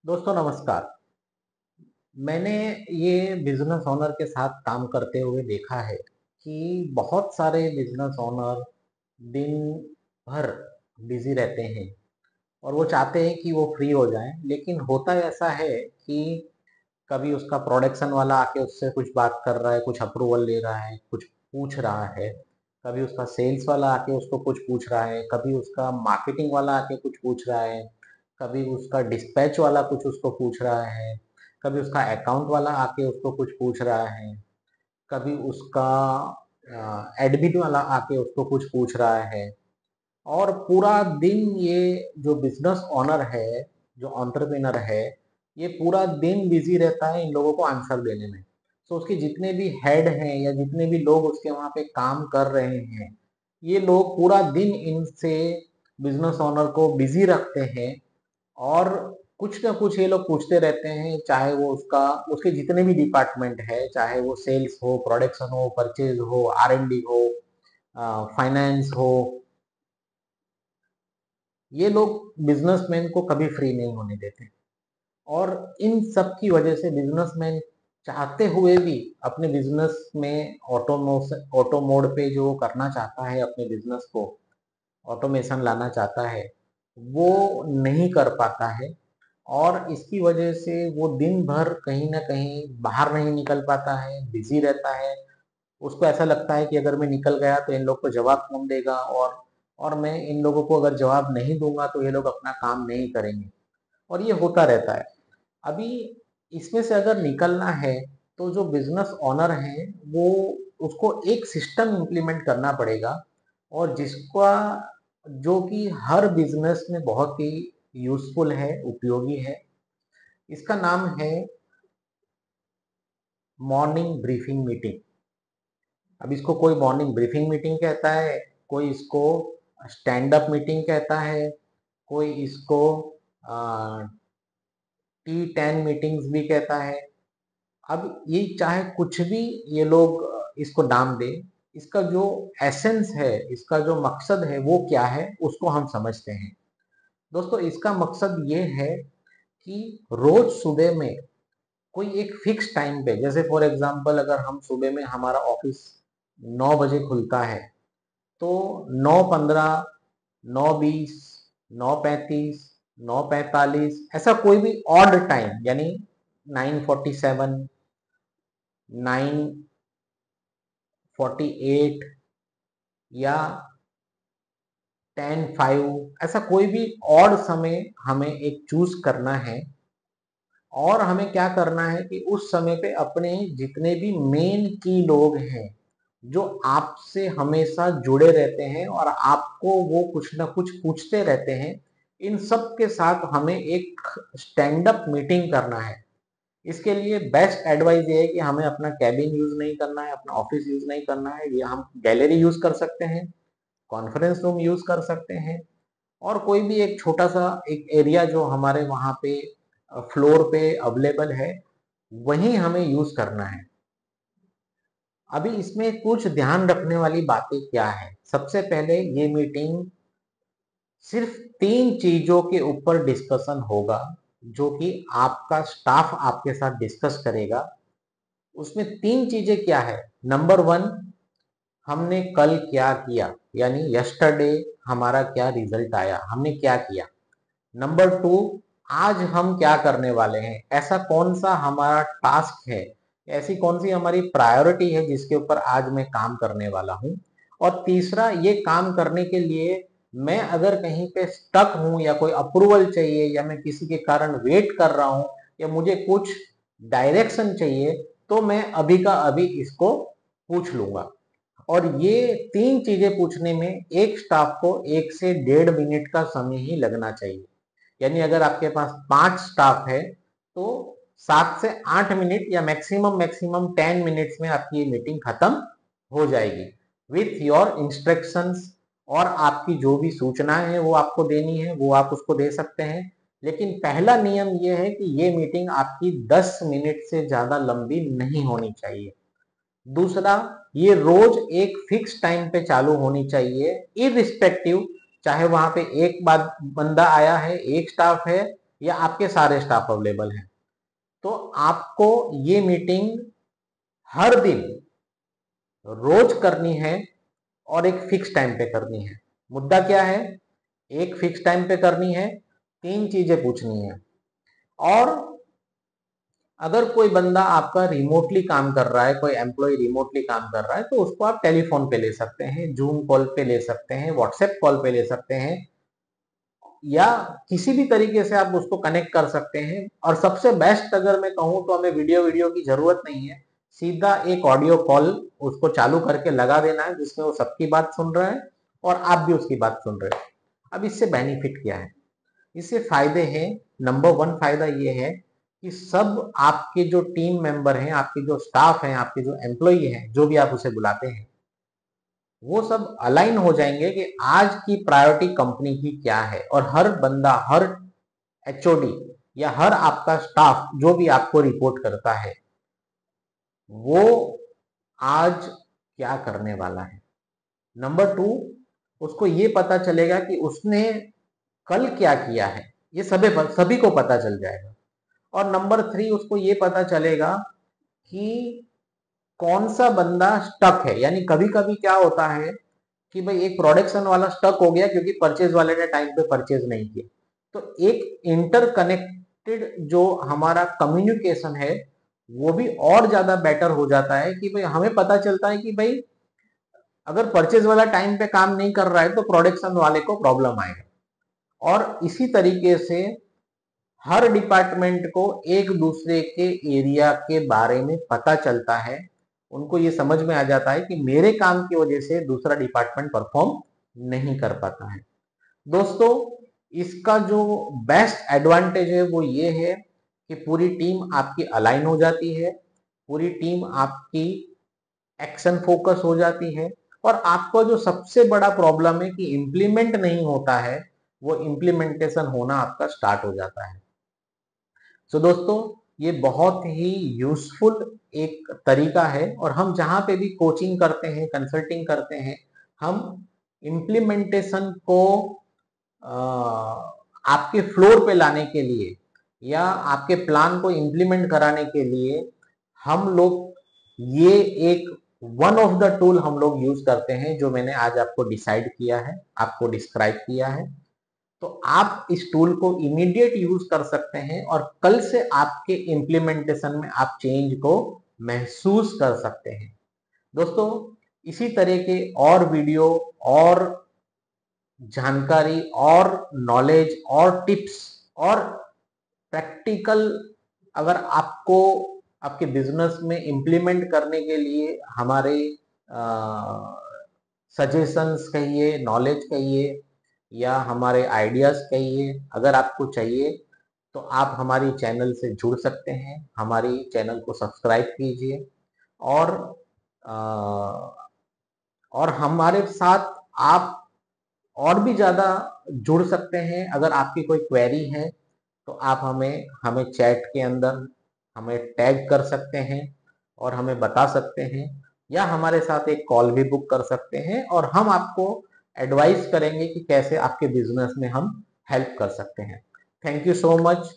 दोस्तों नमस्कार। मैंने ये बिजनेस ओनर के साथ काम करते हुए देखा है कि बहुत सारे बिजनेस ओनर दिन भर बिजी रहते हैं और वो चाहते हैं कि वो फ्री हो जाएं, लेकिन होता ऐसा है कि कभी उसका प्रोडक्शन वाला आके उससे कुछ बात कर रहा है, कुछ अप्रूवल ले रहा है, कुछ पूछ रहा है। कभी उसका सेल्स वाला आके उसको कुछ पूछ रहा है, कभी उसका मार्केटिंग वाला आके कुछ पूछ रहा है, कभी उसका डिस्पैच वाला कुछ उसको पूछ रहा है, कभी उसका अकाउंट वाला आके उसको कुछ पूछ रहा है, कभी उसका एडमिन वाला आके उसको कुछ पूछ रहा है। और पूरा दिन ये जो बिजनेस ओनर है, जो एंटरप्रेन्योर है, ये पूरा दिन बिजी रहता है इन लोगों को आंसर देने में। तो उसके जितने भी हेड हैं या जितने भी लोग उसके वहाँ पे काम कर रहे हैं, ये लोग पूरा दिन इनसे बिजनेस ओनर को बिजी रखते हैं और कुछ ना कुछ ये लोग पूछते रहते हैं, चाहे वो उसका उसके जितने भी डिपार्टमेंट है, चाहे वो सेल्स हो, प्रोडक्शन हो, परचेज हो, R&D हो, फाइनेंस हो। ये लोग बिजनेसमैन को कभी फ्री नहीं होने देते और इन सब की वजह से बिजनेसमैन चाहते हुए भी अपने बिजनेस में ऑटो मोड पे जो करना चाहता है, अपने बिजनेस को ऑटोमेशन लाना चाहता है, वो नहीं कर पाता है। और इसकी वजह से वो दिन भर कहीं ना कहीं बाहर नहीं निकल पाता है, बिजी रहता है। उसको ऐसा लगता है कि अगर मैं निकल गया तो इन लोग को जवाब कौन देगा, और मैं इन लोगों को अगर जवाब नहीं दूंगा तो ये लोग अपना काम नहीं करेंगे। और ये होता रहता है। अभी इसमें से अगर निकलना है तो जो बिजनेस ओनर है वो उसको एक सिस्टम इम्प्लीमेंट करना पड़ेगा, और जिसका जो कि हर बिजनेस में बहुत ही यूजफुल है, उपयोगी है। इसका नाम है मॉर्निंग ब्रीफिंग मीटिंग। अब इसको कोई मॉर्निंग ब्रीफिंग मीटिंग कहता है, कोई इसको स्टैंड अप मीटिंग कहता है, कोई इसको T10 मीटिंग्स भी कहता है। अब ये चाहे कुछ भी ये लोग इसको नाम दे, इसका जो एसेंस है, इसका जो मकसद है वो क्या है उसको हम समझते हैं। दोस्तों इसका मकसद ये है कि रोज सुबह में कोई एक फिक्स टाइम पे, जैसे फॉर एग्जांपल अगर हम सुबह में हमारा ऑफिस 9 बजे खुलता है, तो 9:15, 9:20, 9:35, 9:45, ऐसा कोई भी ऑड टाइम, यानी 9:47, 9:48 या 10:05, ऐसा कोई भी ऑड समय हमें एक चूज करना है। और हमें क्या करना है कि उस समय पे अपने जितने भी मेन की लोग हैं, जो आपसे हमेशा जुड़े रहते हैं और आपको वो कुछ ना कुछ पूछते रहते हैं, इन सब के साथ हमें एक स्टैंड अप मीटिंग करना है। इसके लिए बेस्ट एडवाइस ये है कि हमें अपना कैबिन यूज नहीं करना है, अपना ऑफिस यूज नहीं करना है। ये हम गैलरी यूज कर सकते हैं, कॉन्फ्रेंस रूम यूज कर सकते हैं, और कोई भी एक छोटा सा एक एरिया जो हमारे वहाँ पे फ्लोर पे अवेलेबल है, वहीं हमें यूज करना है। अभी इसमें कुछ ध्यान रखने वाली बातें क्या है। सबसे पहले ये मीटिंग सिर्फ 3 चीजों के ऊपर डिस्कशन होगा, जो कि आपका स्टाफ आपके साथ डिस्कस करेगा। उसमें 3 चीजें क्या है। नंबर 1, हमने कल क्या किया, यानी यस्टरडे हमारा क्या रिजल्ट आया, हमने क्या किया। नंबर 2, आज हम क्या करने वाले हैं, ऐसा कौन सा हमारा टास्क है, ऐसी कौन सी हमारी प्रायोरिटी है जिसके ऊपर आज मैं काम करने वाला हूं। और तीसरा, ये काम करने के लिए मैं अगर कहीं पे स्टक हूं या कोई अप्रूवल चाहिए या मैं किसी के कारण वेट कर रहा हूं या मुझे कुछ डायरेक्शन चाहिए, तो मैं अभी का अभी इसको पूछ लूंगा। और ये 3 चीजें पूछने में एक स्टाफ को 1 से 1.5 मिनट का समय ही लगना चाहिए। यानी अगर आपके पास 5 स्टाफ है तो 7 से 8 मिनट या मैक्सिमम मैक्सिमम 10 मिनट्स में आपकी ये मीटिंग खत्म हो जाएगी विथ योर इंस्ट्रक्शंस। और आपकी जो भी सूचनाएं हैं वो आपको देनी है, वो आप उसको दे सकते हैं। लेकिन पहला नियम ये है कि ये मीटिंग आपकी 10 मिनट से ज्यादा लंबी नहीं होनी चाहिए। दूसरा, ये रोज एक फिक्स टाइम पे चालू होनी चाहिए, इरिस्पेक्टिव, चाहे वहां पे एक बार बंदा आया है, एक स्टाफ है, या आपके सारे स्टाफ अवेलेबल हैं, तो आपको ये मीटिंग हर दिन रोज करनी है और एक फिक्स टाइम पे करनी है। मुद्दा क्या है? एक फिक्स टाइम पे करनी है, 3 चीजें पूछनी है। और अगर कोई बंदा आपका रिमोटली काम कर रहा है, कोई एम्प्लॉय रिमोटली काम कर रहा है, तो उसको आप टेलीफोन पे ले सकते हैं, जूम कॉल पे ले सकते हैं, व्हाट्सएप कॉल पे ले सकते हैं, या किसी भी तरीके से आप उसको कनेक्ट कर सकते हैं। और सबसे बेस्ट अगर मैं कहूँ तो हमें वीडियो की जरूरत नहीं है, सीधा एक ऑडियो कॉल उसको चालू करके लगा देना है, जिसमें वो सबकी बात सुन रहा है और आप भी उसकी बात सुन रहे हो। अब इससे बेनिफिट क्या है? इससे फायदे हैं। नंबर 1 फायदा ये है कि सब आपके जो टीम मेंबर हैं, आपके जो स्टाफ हैं, आपके जो एम्प्लॉई हैं, जो भी आप उसे बुलाते हैं, वो सब अलाइन हो जाएंगे कि आज की प्रायोरिटी कंपनी की क्या है। और हर बंदा, हर एचओडी या हर आपका स्टाफ जो भी आपको रिपोर्ट करता है, वो आज क्या करने वाला है। नंबर 2, उसको ये पता चलेगा कि उसने कल क्या किया है, ये सभी को पता चल जाएगा। और नंबर 3, उसको ये पता चलेगा कि कौन सा बंदा स्टक है। यानी कभी कभी क्या होता है कि भाई एक प्रोडक्शन वाला स्टक हो गया क्योंकि परचेज वाले ने टाइम पे परचेज नहीं किया। तो एक इंटरकनेक्टेड जो हमारा कम्युनिकेशन है, वो भी और ज्यादा बेटर हो जाता है कि भाई हमें पता चलता है कि भाई अगर परचेज वाला टाइम पे काम नहीं कर रहा है तो प्रोडक्शन वाले को प्रॉब्लम आएगा। और इसी तरीके से हर डिपार्टमेंट को एक दूसरे के एरिया के बारे में पता चलता है। उनको ये समझ में आ जाता है कि मेरे काम की वजह से दूसरा डिपार्टमेंट परफॉर्म नहीं कर पाता है। दोस्तों, इसका जो बेस्ट एडवांटेज है वो ये है कि पूरी टीम आपकी अलाइन हो जाती है, पूरी टीम आपकी एक्शन फोकस हो जाती है, और आपका जो सबसे बड़ा प्रॉब्लम है कि इंप्लीमेंट नहीं होता है, वो इंप्लीमेंटेशन होना आपका स्टार्ट हो जाता है। तो दोस्तों, ये बहुत ही यूजफुल एक तरीका है। और हम जहाँ पे भी कोचिंग करते हैं, कंसल्टिंग करते हैं, हम इम्प्लीमेंटेशन को आपके फ्लोर पे लाने के लिए या आपके प्लान को इम्प्लीमेंट कराने के लिए हम लोग ये एक वन ऑफ द टूल हम लोग यूज करते हैं, जो मैंने आज आपको डिसाइड किया है, आपको डिस्क्राइब किया है। तो आप इस टूल को इमीडिएट यूज कर सकते हैं और कल से आपके इम्प्लीमेंटेशन में आप चेंज को महसूस कर सकते हैं। दोस्तों, इसी तरह के और वीडियो और जानकारी और नॉलेज और टिप्स और प्रैक्टिकल अगर आपको आपके बिजनेस में इम्प्लीमेंट करने के लिए हमारे सजेशंस कहिए, नॉलेज कहिए, या हमारे आइडियाज कहिए, अगर आपको चाहिए तो आप हमारी चैनल से जुड़ सकते हैं। हमारी चैनल को सब्सक्राइब कीजिए और अ, और हमारे साथ आप और भी ज़्यादा जुड़ सकते हैं। अगर आपकी कोई क्वेरी है तो आप हमें हमें चैट के अंदर हमें टैग कर सकते हैं और हमें बता सकते हैं, या हमारे साथ एक कॉल भी बुक कर सकते हैं और हम आपको एडवाइस करेंगे कि कैसे आपके बिजनेस में हम हेल्प कर सकते हैं। Thank you so much.